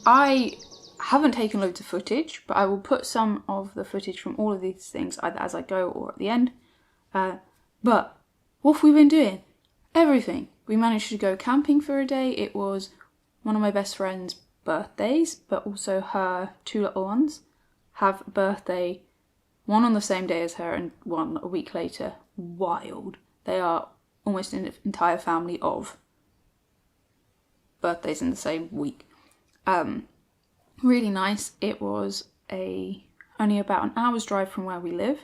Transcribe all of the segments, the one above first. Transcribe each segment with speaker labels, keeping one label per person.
Speaker 1: I haven't taken loads of footage, but I will put some of the footage from all of these things either as I go or at the end. But what have we been doing? Everything. We managed to go camping for a day. It was one of my best friend's birthdays, but also her 2 little ones have a birthday, one on the same day as her and one a week later. Wild. They are almost an entire family of birthdays in the same week. Really nice. It was only about an hour's drive from where we live,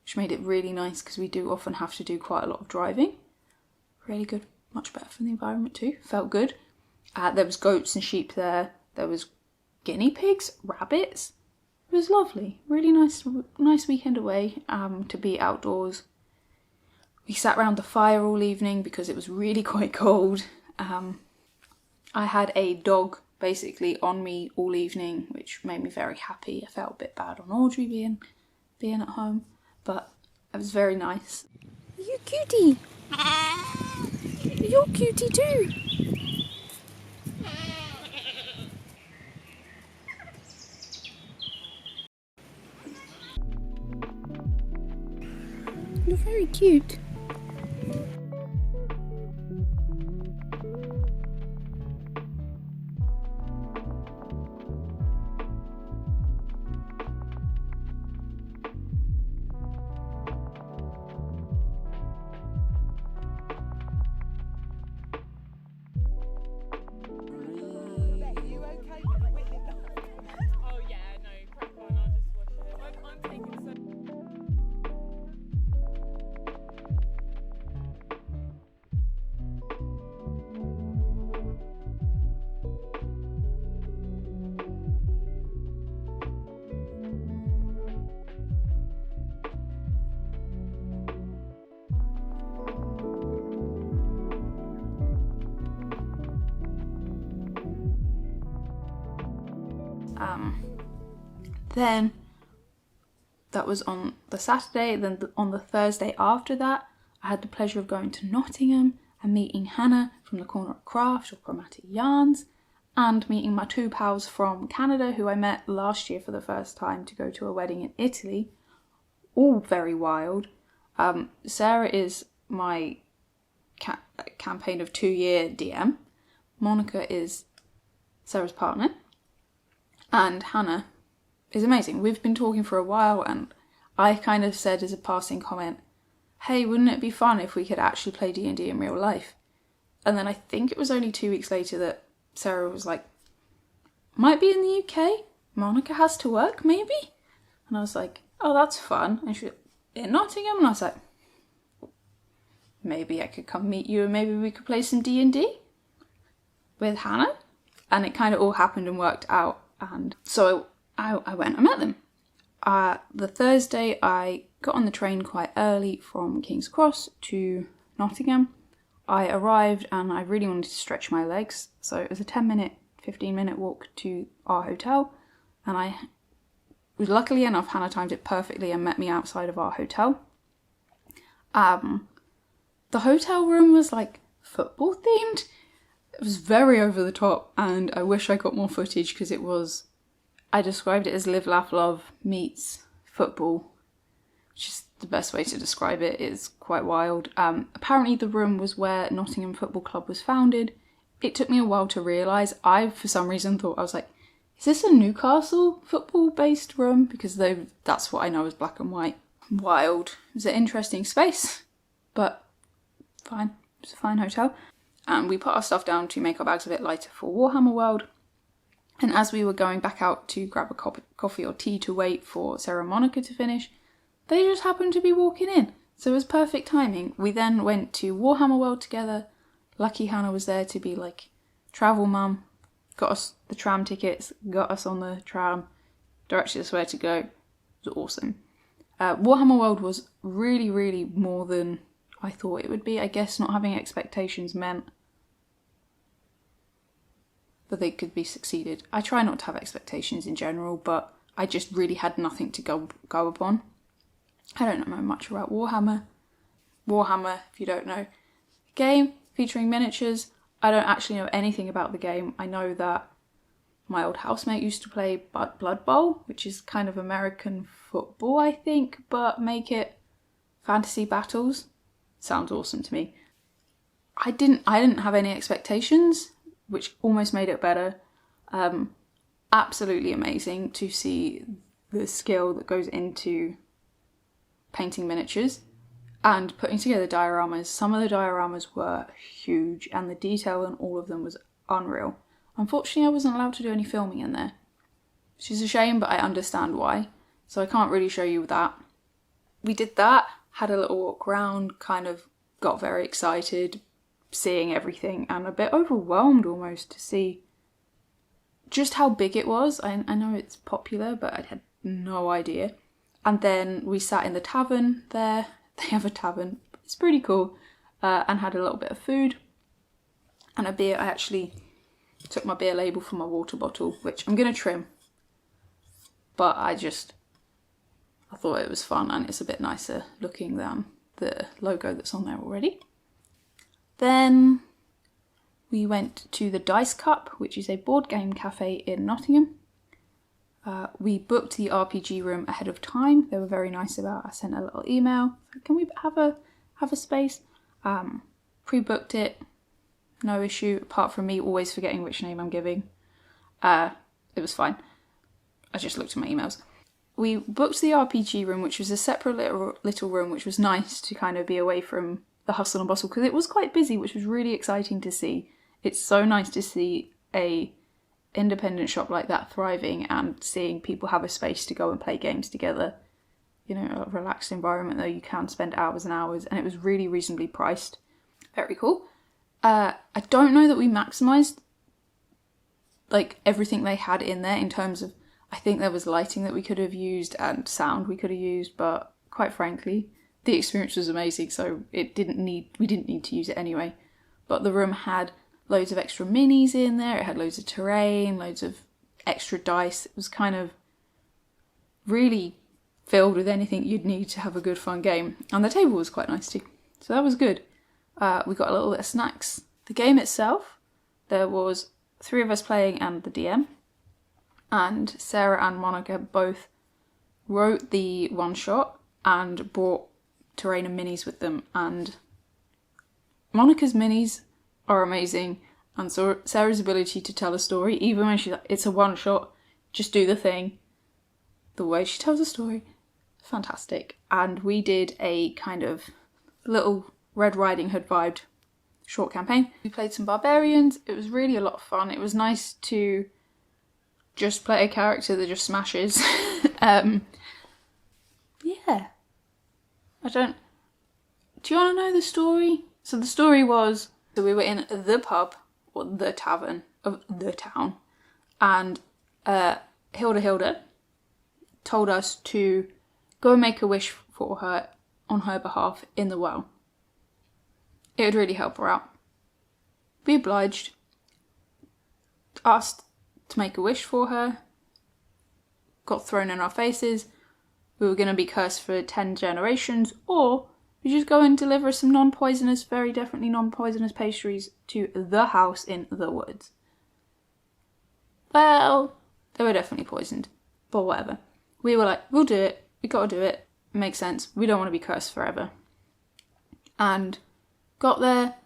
Speaker 1: which made it really nice because we do often have to do quite a lot of driving. Really good, much better for the environment too. Felt good. There was goats and sheep there. There was guinea pigs, rabbits. It was lovely. Really nice weekend away to be outdoors. We sat around the fire all evening because it was really quite cold. I had a dog basically on me all evening, which made me very happy. I felt a bit bad on Audrey being at home, but it was very nice. Are you cutie? You're cutie too. You're very cute. Then that was on the Saturday. Then on the Thursday after that, I had the pleasure of going to Nottingham and meeting Hannah from the Corner of Craft or Chromatic Yarns, and meeting my 2 pals from Canada who I met last year for the first time to go to a wedding in Italy. All very wild. Sarah is my campaign of 2-year DM. Monica is Sarah's partner. And Hannah is amazing. We've been talking for a while and I kind of said as a passing comment, hey, wouldn't it be fun if we could actually play D&D in real life? And then I think it was only 2 weeks later that Sarah was like, might be in the UK, Monica has to work maybe? And I was like, oh, that's fun. And she was in Nottingham, and I was like, maybe I could come meet you and maybe we could play some D&D with Hannah. And it kind of all happened and worked out. And so I went and met them. The Thursday I got on the train quite early from King's Cross to Nottingham. I arrived and I really wanted to stretch my legs. So it was a 15-minute walk to our hotel. And I was luckily enough, Hannah timed it perfectly and met me outside of our hotel. The hotel room was like football themed. It was very over the top and I wish I got more footage because I described it as Live, Laugh, Love meets football, which is the best way to describe it. It's quite wild. Apparently the room was where Nottingham Football Club was founded. It took me a while to realise. I, for some reason, thought, I was like, is this a Newcastle football-based room? Because that's what I know as black and white. Wild. It was an interesting space, but fine. It was a fine hotel. And we put our stuff down to make our bags a bit lighter for Warhammer World. And as we were going back out to grab a coffee or tea to wait for Sarah and Monica to finish, they just happened to be walking in. So it was perfect timing. We then went to Warhammer World together. Lucky Hannah was there to be like travel mum. Got us the tram tickets, got us on the tram, directed us where to go. It was awesome. Warhammer World was really, really more than I thought it would be. I guess not having expectations meant that they could be succeeded. I try not to have expectations in general, but I just really had nothing to go upon. I don't know much about Warhammer. Warhammer, if you don't know, game featuring miniatures. I don't actually know anything about the game. I know that my old housemate used to play Blood Bowl, which is kind of American football, I think, but make it fantasy battles. Sounds awesome to me. I didn't have any expectations, which almost made it better. Absolutely amazing to see the skill that goes into painting miniatures and putting together dioramas. Some of the dioramas were huge and the detail in all of them was unreal. Unfortunately, I wasn't allowed to do any filming in there, which is a shame, but I understand why. So I can't really show you that. We did that, had a little walk around, kind of got very excited seeing everything and a bit overwhelmed almost to see just how big it was. I know it's popular, but I had no idea. And then we sat in the tavern there. They have a tavern. It's pretty cool. And had a little bit of food and a beer. I actually took my beer label from my water bottle, which I'm going to trim. But I thought it was fun and it's a bit nicer looking than the logo that's on there already. Then we went to the Dice Cup, which is a board game cafe in Nottingham. We booked the RPG room ahead of time. They were very nice about it. I sent a little email. Can we have a space? Pre-booked it. No issue, apart from me always forgetting which name I'm giving. It was fine. I just looked at my emails. We booked the RPG room, which was a separate little room, which was nice to kind of be away from the hustle and bustle, because it was quite busy, which was really exciting to see. It's so nice to see a independent shop like that thriving and seeing people have a space to go and play games together. You know, a relaxed environment though you can spend hours and hours, and it was really reasonably priced. Very cool. I don't know that we maximised like everything they had in there in terms of, I think there was lighting that we could have used and sound we could have used, but quite frankly, the experience was amazing, so we didn't need to use it anyway. But the room had loads of extra minis in there, it had loads of terrain, loads of extra dice. It was kind of really filled with anything you'd need to have a good fun game. And the table was quite nice too, so that was good. We got a little bit of snacks. The game itself, there was 3 of us playing and the DM. And Sarah and Monica both wrote the one-shot and brought terrain and minis with them. And Monica's minis are amazing. And so Sarah's ability to tell a story, even when it's a one-shot, just do the thing. The way she tells a story, fantastic. And we did a kind of little Red Riding Hood vibed short campaign. We played some barbarians. It was really a lot of fun. It was nice to just play a character that just smashes. Yeah. Do you want to know the story? So the story was, so we were in the pub, or the tavern of the town, and Hilda told us to go and make a wish for her on her behalf in the well. It would really help her out. We obliged, asked to make a wish for her, got thrown in our faces. We were going to be cursed for 10 generations, or we just go and deliver some non-poisonous, very definitely non-poisonous pastries to the house in the woods. Well, they were definitely poisoned, but whatever. We were like, we'll do it, we gotta do it, makes sense, we don't want to be cursed forever. And got there,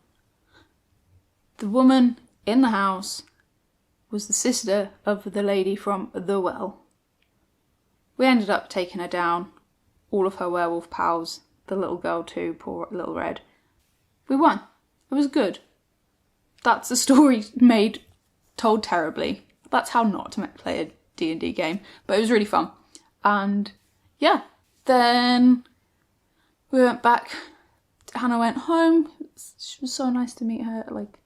Speaker 1: the woman in the house was the sister of the lady from the well. We ended up taking her down, all of her werewolf pals, the little girl too, poor little Red. We won. It was good. That's a story told terribly. That's how not to play a D&D game, but it was really fun. And yeah, then we went back. Hannah went home. It was so nice to meet her, like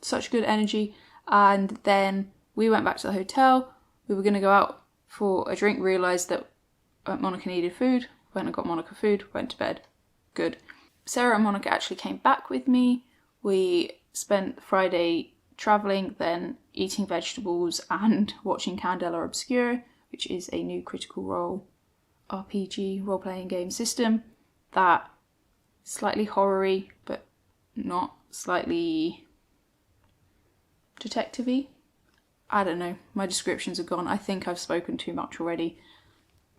Speaker 1: such good energy. And then we went back to the hotel. We were going to go out for a drink, realised that Monica needed food, went and got Monica food, went to bed. Good. Sarah and Monica actually came back with me. We spent Friday travelling, then eating vegetables and watching Candela Obscura, which is a new Critical Role RPG role-playing game system that slightly horror-y, but not slightly detective-y. I don't know, my descriptions are gone. I think I've spoken too much already.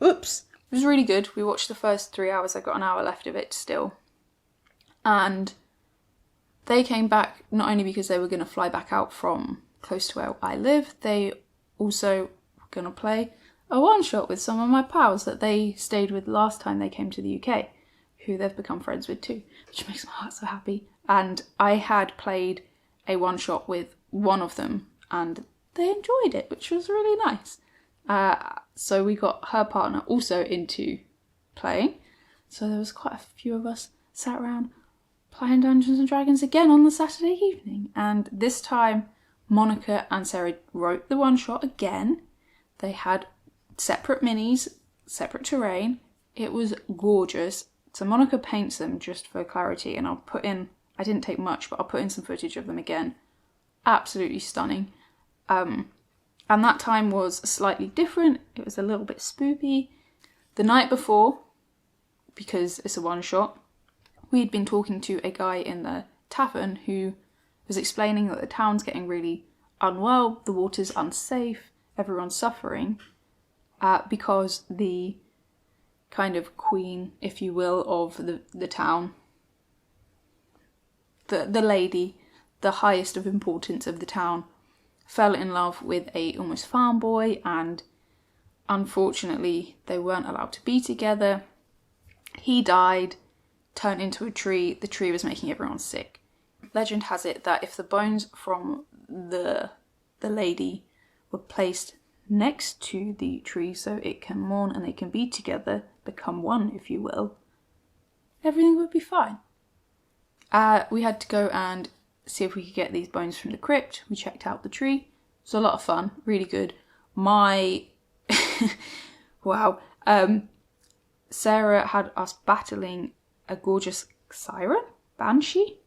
Speaker 1: Oops. It was really good. We watched the first 3 hours. I got an hour left of it still. And they came back not only because they were going to fly back out from close to where I live, they also were going to play a one-shot with some of my pals that they stayed with last time they came to the UK, who they've become friends with too, which makes my heart so happy. And I had played a one-shot with one of them, and they enjoyed it, which was really nice. So we got her partner also into playing. So there was quite a few of us sat around playing Dungeons and Dragons again on the Saturday evening. And this time, Monica and Sarah wrote the one-shot again. They had separate minis, separate terrain. It was gorgeous. So Monica paints them just for clarity, and I'll put in, I didn't take much, but I'll put in some footage of them again. Absolutely stunning. And that time was slightly different. It was a little bit spoopy. The night before, because it's a one-shot, we'd been talking to a guy in the tavern who was explaining that the town's getting really unwell, the water's unsafe, everyone's suffering, because the kind of queen, if you will, of the town, the lady, the highest of importance of the town, fell in love with a almost farm boy, and unfortunately they weren't allowed to be together. He died, turned into a tree. The tree was making everyone sick. Legend has it that if the bones from the lady were placed next to the tree so it can mourn and they can be together, become one if you will, everything would be fine. We had to go and see if we could get these bones from the crypt. We checked out the tree. It was a lot of fun, really good. Wow. Sarah had us battling a gorgeous siren? Banshee?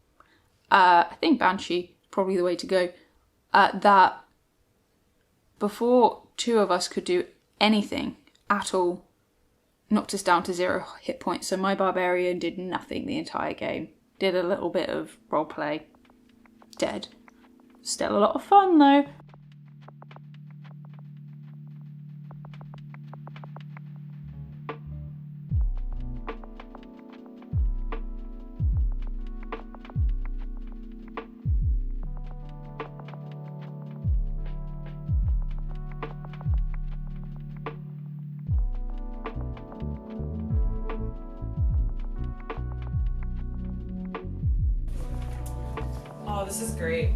Speaker 1: I think Banshee, probably the way to go. That before two of us could do anything at all, knocked us down to 0 hit points. So my barbarian did nothing the entire game. Did a little bit of roleplay. Dead. Still a lot of fun though.
Speaker 2: Oh, this is great.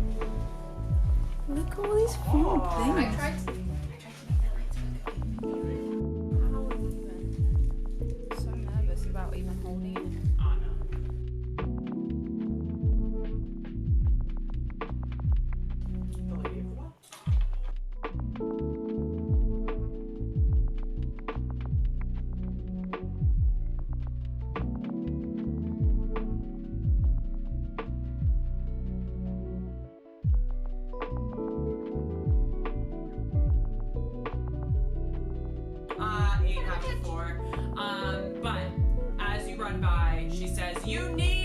Speaker 1: Look at all these fun things.
Speaker 2: I tried to make that like
Speaker 1: How even? So nervous about even holding it.
Speaker 2: Oh no. But as you run by, she says, you need...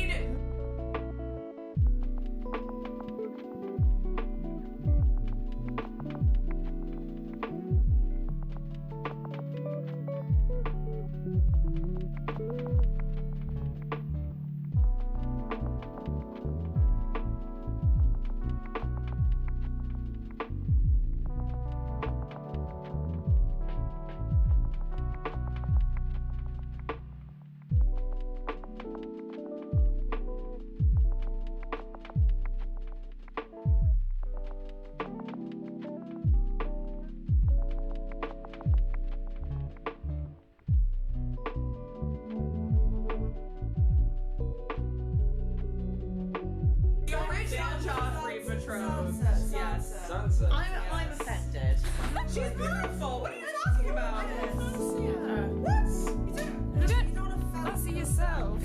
Speaker 2: Yes.
Speaker 3: Sunset.
Speaker 2: I'm offended. She's beautiful. What are you talking about? What? You're not a fancy yourself.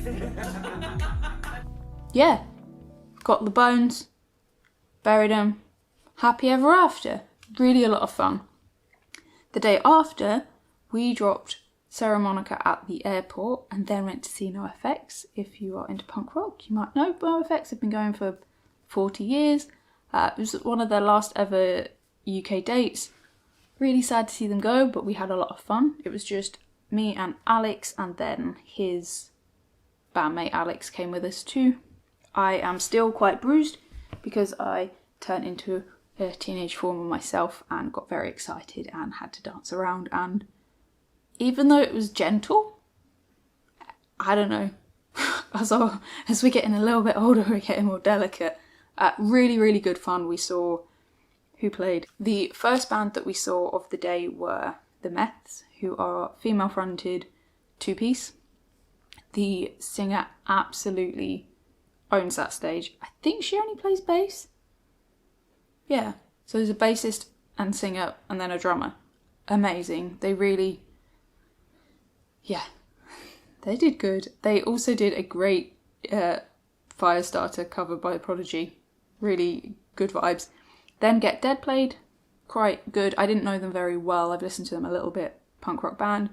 Speaker 1: Yeah. Got the bones. Buried them. Happy ever after. Really a lot of fun. The day after, we dropped Sarah and Monica at the airport and then went to see NoFX. If you are into punk rock, you might know NoFX have been going for 40 years. It was one of their last ever UK dates. Really sad to see them go, but we had a lot of fun. It was just me and Alex, and then his bandmate Alex came with us too. I am still quite bruised because I turned into a teenage form of myself and got very excited and had to dance around, and even though it was gentle, I don't know, as we're getting a little bit older, we're getting more delicate. Really, really good fun. We saw who played. The first band that we saw of the day were the Meths, who are female-fronted two-piece. The singer absolutely owns that stage. I think she only plays bass. Yeah, so there's a bassist and singer and then a drummer. Amazing. They really, yeah, they did good. They also did a great Firestarter cover by Prodigy. Really good vibes. Then Get Dead played, quite good. I didn't know them very well. I've listened to them a little bit. Punk rock band.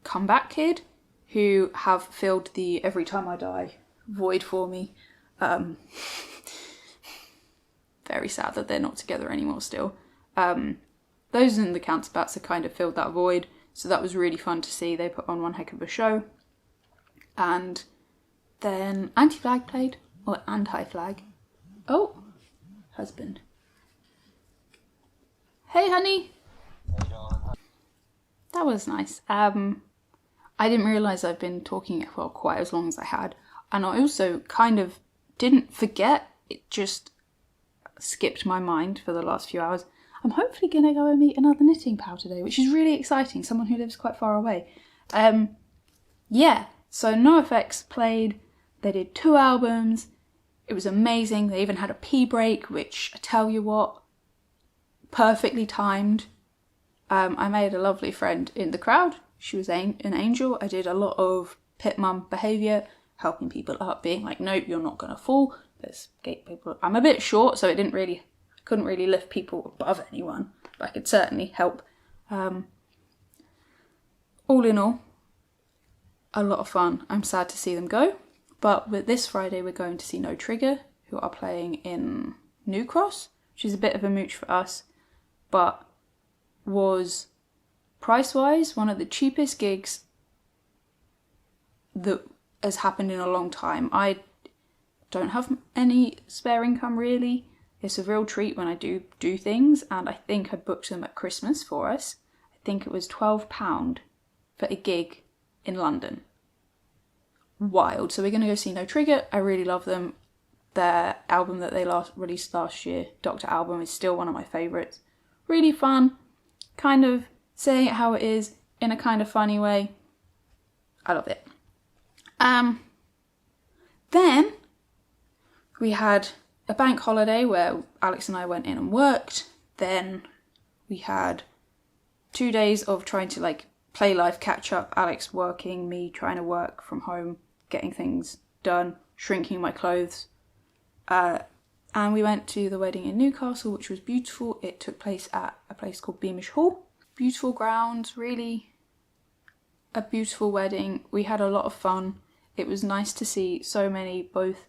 Speaker 1: Comeback Kid, who have filled the Every Time I Die void for me. Very sad that they're not together anymore still. Those and the Counterbats have kind of filled that void, so that was really fun to see. They put on one heck of a show. And then Anti-Flag played, or Anti-Flag. Oh, husband. Hey, honey. That was nice. I didn't realise I'd been talking for quite as long as I had. And I also kind of didn't forget. It just skipped my mind for the last few hours. I'm hopefully going to go and meet another knitting pal today, which is really exciting. Someone who lives quite far away. Yeah, so NoFX played. They did 2 albums. It was amazing. They even had a pee break, which, I tell you what, perfectly timed. I made a lovely friend in the crowd. She was an angel. I did a lot of pit mum behaviour, helping people up, being like, nope, you're not going to fall. Let's get people. I'm a bit short, so couldn't really lift people above anyone, but I could certainly help. All in all, a lot of fun. I'm sad to see them go, but with this Friday we're going to see No Trigger, who are playing in New Cross, which is a bit of a mooch for us, but was price-wise one of the cheapest gigs that has happened in a long time. I don't have any spare income really. It's a real treat when I do things, and I think I booked them at Christmas for us. I think it was £12 for a gig in London. Wild. So we're going to go see No Trigger. I really love them. Their album that they released last year, Doctor Album, is still one of my favourites. Really fun. Kind of saying it how it is in a kind of funny way. I love it. Then we had a bank holiday where Alex and I went in and worked. Then we had 2 days of trying to play life catch up. Alex working, me trying to work from home, getting things done, shrinking my clothes. And we went to the wedding in Newcastle, which was beautiful. It took place at a place called Beamish Hall. Beautiful grounds, really a beautiful wedding. We had a lot of fun. It was nice to see so many both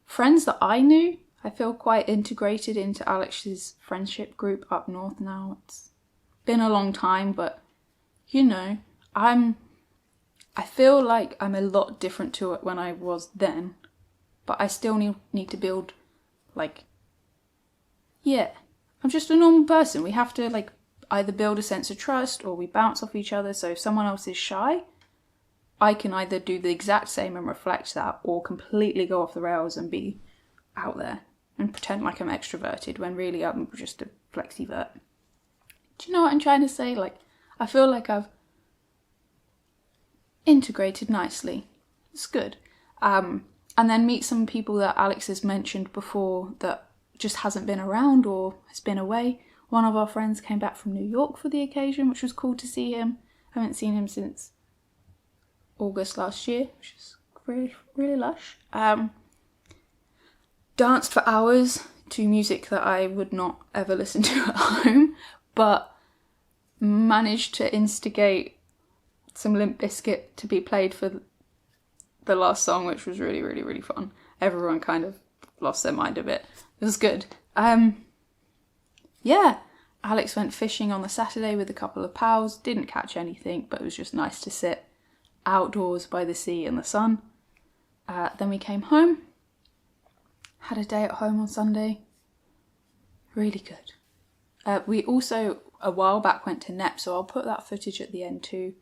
Speaker 1: friends that I knew. I feel quite integrated into Alex's friendship group up north now. It's been a long time, but you know, I feel like I'm a lot different to it when I was then, but I still need to build, I'm just a normal person. We have to either build a sense of trust or we bounce off each other. So if someone else is shy, I can either do the exact same and reflect that, or completely go off the rails and be out there and pretend like I'm extroverted when really I'm just a flexivert. Do you know what I'm trying to say? I feel like I've integrated nicely. It's good. And then meet some people that Alex has mentioned before that just hasn't been around or has been away. One of our friends came back from New York for the occasion, which was cool to see him. I haven't seen him since August last year, which is really, really lush. Danced for hours to music that I would not ever listen to at home, but managed to instigate some Limp Bizkit to be played for the last song, which was really, really, really fun. Everyone kind of lost their mind a bit. It was good. yeah, Alex went fishing on the Saturday with a couple of pals, didn't catch anything, but it was just nice to sit outdoors by the sea in the sun. Then we came home, had a day at home on Sunday, really good. We also, a while back, went to Knepp, so I'll put that footage at the end too.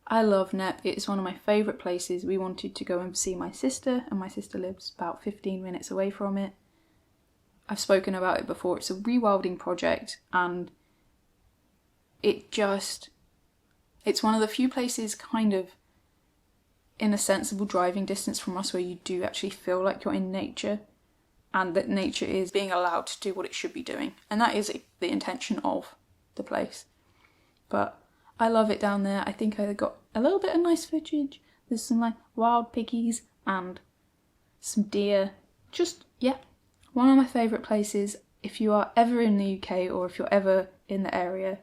Speaker 1: I love Knepp, it's one of my favourite places. We wanted to go and see my sister, and my sister lives about 15 minutes away from it. I've spoken about it before, it's a rewilding project, and it's one of the few places kind of in a sensible driving distance from us where you do actually feel like you're in nature, and that nature is being allowed to do what it should be doing, and that is the intention of the place. But I love it down there. I think I got a little bit of nice footage. There's some like wild piggies and some deer. Just, yeah, one of my favourite places. If you are ever in the UK or if you're ever in the area,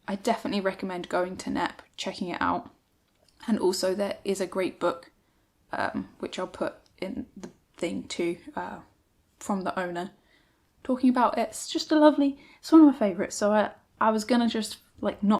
Speaker 1: I definitely recommend going to Knepp, checking it out. And also there is a great book, which I'll put in the thing too, from the owner, talking about it. It's just it's one of my favourites. So I was gonna just like not...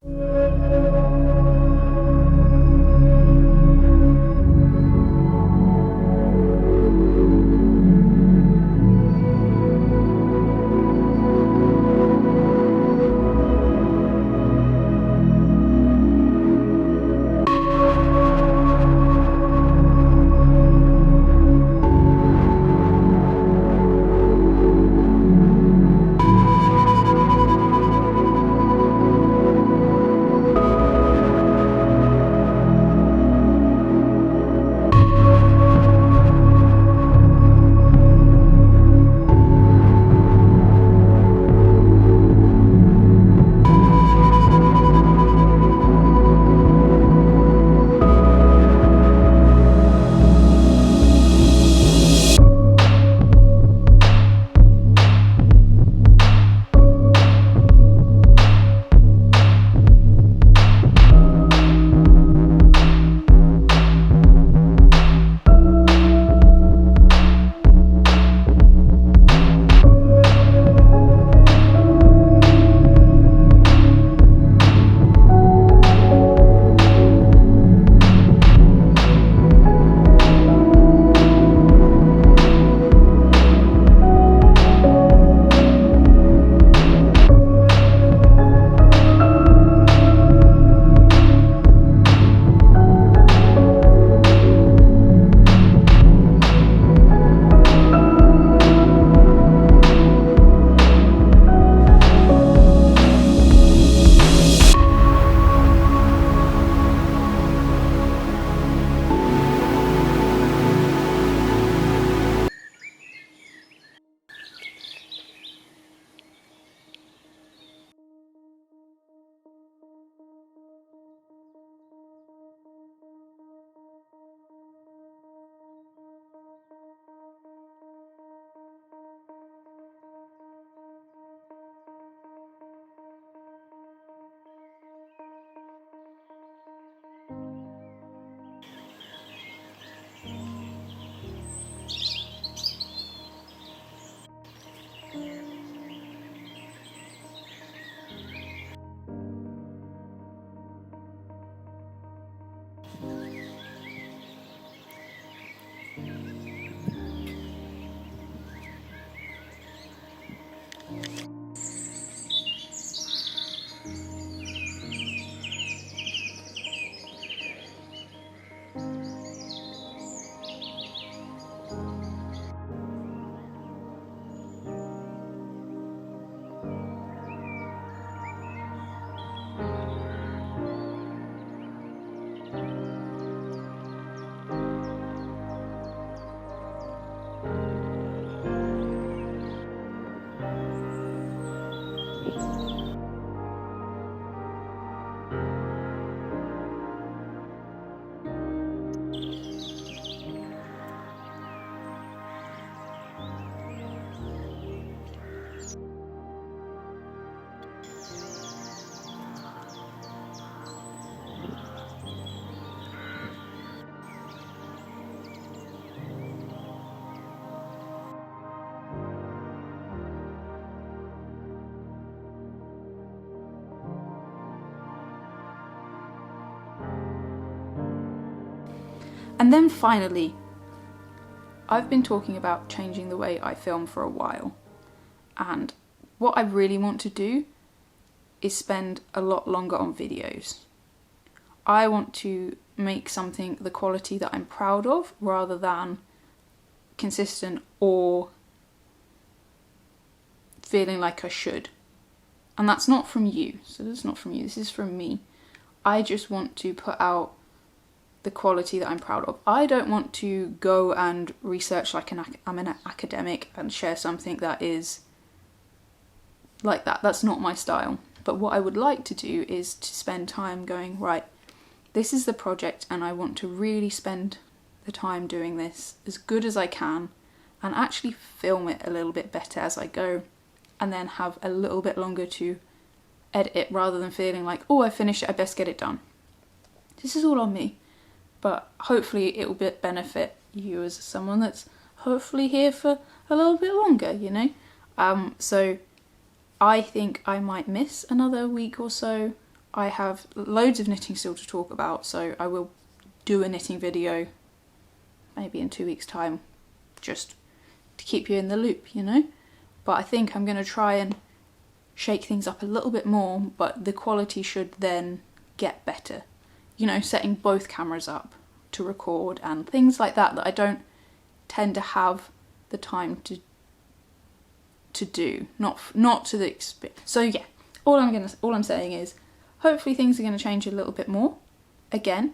Speaker 1: And then finally, I've been talking about changing the way I film for a while, and what I really want to do is spend a lot longer on videos. I want to make something the quality that I'm proud of rather than consistent or feeling like I should. And that's not from you, so that's not from you, this is from me. I just want to put out the quality that I'm proud of. I don't want to go and research like I'm an academic and share something that is like that. That's not my style. But what I would like to do is to spend time going, right, this is the project and I want to really spend the time doing this as good as I can and actually film it a little bit better as I go, and then have a little bit longer to edit it rather than feeling like, oh, I finished it, I best get it done. This is all on me. But hopefully it will benefit you as someone that's hopefully here for a little bit longer, you know? So I think I might miss another week or so. I have loads of knitting still to talk about, so I will do a knitting video maybe in 2 weeks' time, just to keep you in the loop, you know? But I think I'm going to try and shake things up a little bit more, but the quality should then get better. You know, setting both cameras up to record and things like that I don't tend to have the time to do, not to the so yeah, all I'm saying is hopefully things are going to change a little bit more. Again,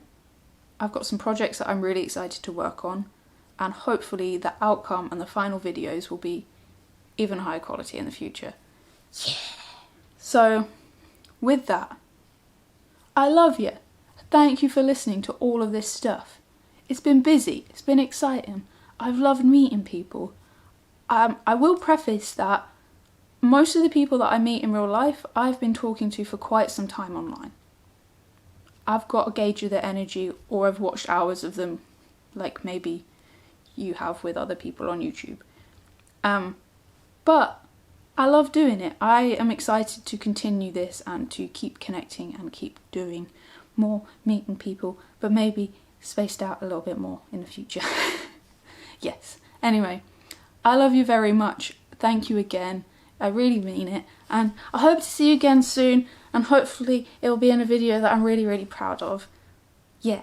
Speaker 1: I've got some projects that I'm really excited to work on, and hopefully the outcome and the final videos will be even higher quality in the future. Yeah. So with that, I love you. Thank you for listening to all of this stuff. It's been busy, it's been exciting. I've loved meeting people. I will preface that most of the people that I meet in real life, I've been talking to for quite some time online. I've got a gauge of their energy, or I've watched hours of them, like maybe you have with other people on YouTube. But I love doing it. I am excited to continue this and to keep connecting and keep doing more meeting people, but maybe spaced out a little bit more in the future. Yes. Anyway, I love you very much. Thank you again. I really mean it. And I hope to see you again soon, and hopefully it will be in a video that I'm really, really proud of. Yeah.